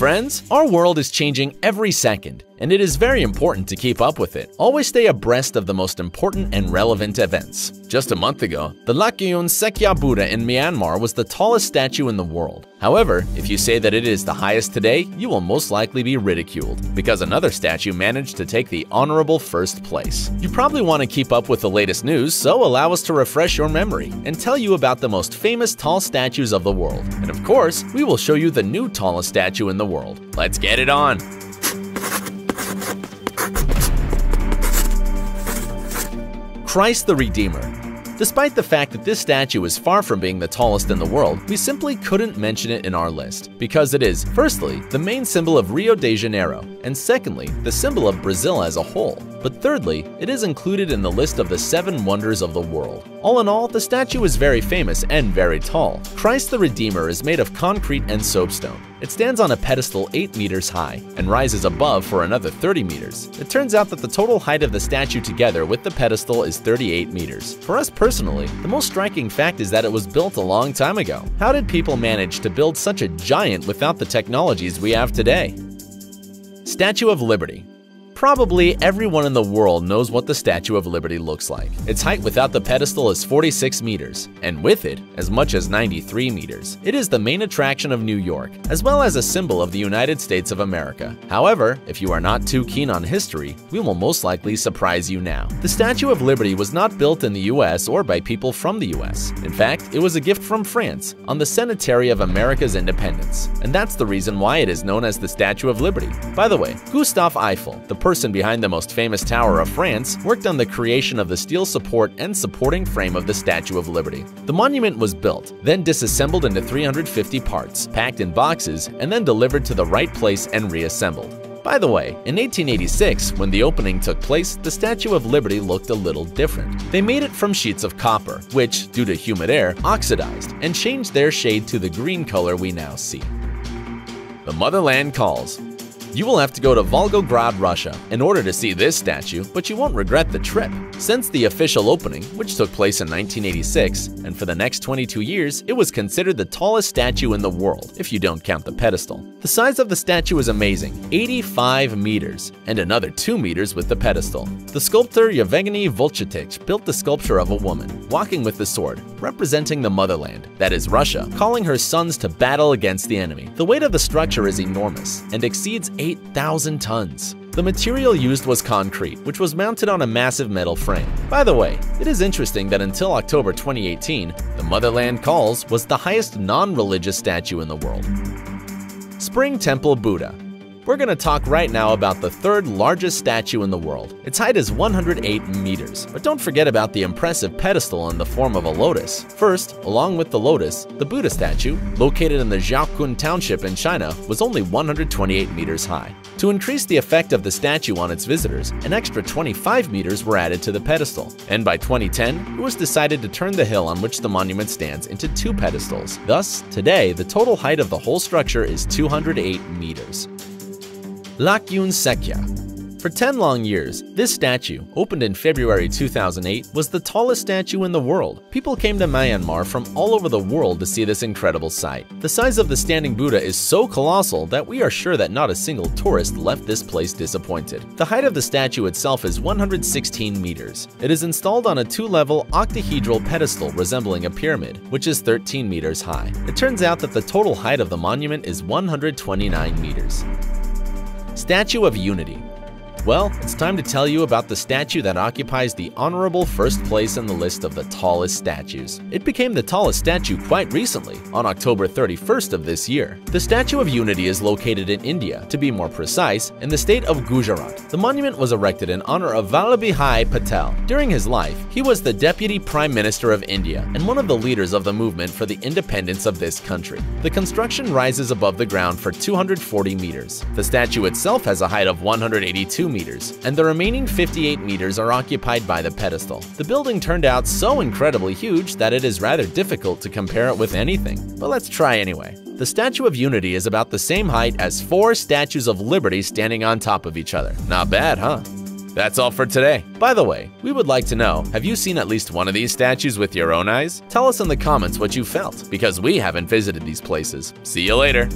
Friends, our world is changing every second, and it is very important to keep up with it. Always stay abreast of the most important and relevant events. Just a month ago, the Lakyun Sekya Buddha in Myanmar was the tallest statue in the world. However, if you say that it is the highest today, you will most likely be ridiculed, because another statue managed to take the honorable first place. You probably want to keep up with the latest news, so allow us to refresh your memory and tell you about the most famous tall statues of the world. And of course, we will show you the new tallest statue in the world. Let's get it on! Christ the Redeemer. Despite the fact that this statue is far from being the tallest in the world, we simply couldn't mention it in our list, because it is, firstly, the main symbol of Rio de Janeiro, and secondly, the symbol of Brazil as a whole. But thirdly, it is included in the list of the 7 wonders of the world. All in all, the statue is very famous and very tall. Christ the Redeemer is made of concrete and soapstone. It stands on a pedestal 8 meters high and rises above for another 30 meters. It turns out that the total height of the statue together with the pedestal is 38 meters. For us personally, the most striking fact is that it was built a long time ago. How did people manage to build such a giant without the technologies we have today? Statue of Liberty. Probably everyone in the world knows what the Statue of Liberty looks like. Its height without the pedestal is 46 meters, and with it, as much as 93 meters. It is the main attraction of New York, as well as a symbol of the United States of America. However, if you are not too keen on history, we will most likely surprise you now. The Statue of Liberty was not built in the US or by people from the US. In fact, it was a gift from France on the centenary of America's independence, and that's the reason why it is known as the Statue of Liberty. By the way, Gustave Eiffel, the person behind the most famous tower of France, worked on the creation of the steel support and supporting frame of the Statue of Liberty. The monument was built, then disassembled into 350 parts, packed in boxes, and then delivered to the right place and reassembled. By the way, in 1886, when the opening took place, the Statue of Liberty looked a little different. They made it from sheets of copper, which, due to humid air, oxidized and changed their shade to the green color we now see. The Motherland Calls. You will have to go to Volgograd, Russia, in order to see this statue, but you won't regret the trip. Since the official opening, which took place in 1986, and for the next 22 years, it was considered the tallest statue in the world, if you don't count the pedestal. The size of the statue is amazing, 85 meters, and another 2 meters with the pedestal. The sculptor Yevgeny Volchaitich built the sculpture of a woman, walking with the sword, representing the motherland, that is Russia, calling her sons to battle against the enemy. The weight of the structure is enormous, and exceeds 8,000 tons. The material used was concrete, which was mounted on a massive metal frame. By the way, it is interesting that until October 2018, the Motherland Calls was the highest non-religious statue in the world. Spring Temple Buddha. We're going to talk right now about the 3rd largest statue in the world. Its height is 108 meters, but don't forget about the impressive pedestal in the form of a lotus. First, along with the lotus, the Buddha statue, located in the Jiaokun township in China, was only 128 meters high. To increase the effect of the statue on its visitors, an extra 25 meters were added to the pedestal. And by 2010, it was decided to turn the hill on which the monument stands into 2 pedestals. Thus, today, the total height of the whole structure is 208 meters. Lakyun Sekya. For 10 long years, this statue, opened in February 2008, was the tallest statue in the world. People came to Myanmar from all over the world to see this incredible sight. The size of the standing Buddha is so colossal that we are sure that not a single tourist left this place disappointed. The height of the statue itself is 116 meters. It is installed on a 2-level octahedral pedestal resembling a pyramid, which is 13 meters high. It turns out that the total height of the monument is 129 meters. Statue of Unity. Well, it's time to tell you about the statue that occupies the honorable first place in the list of the tallest statues. It became the tallest statue quite recently, on October 31st of this year. The Statue of Unity is located in India, to be more precise, in the state of Gujarat. The monument was erected in honor of SARDAR Bhai Patel. During his life, he was the Deputy Prime Minister of India and one of the leaders of the movement for the independence of this country. The construction rises above the ground for 240 meters. The statue itself has a height of 182 meters, and the remaining 58 meters are occupied by the pedestal. The building turned out so incredibly huge that it is rather difficult to compare it with anything, but let's try anyway. The Statue of Unity is about the same height as 4 statues of Liberty standing on top of each other. Not bad, huh? That's all for today. By the way, we would like to know, have you seen at least one of these statues with your own eyes? Tell us in the comments what you felt, because we haven't visited these places. See you later!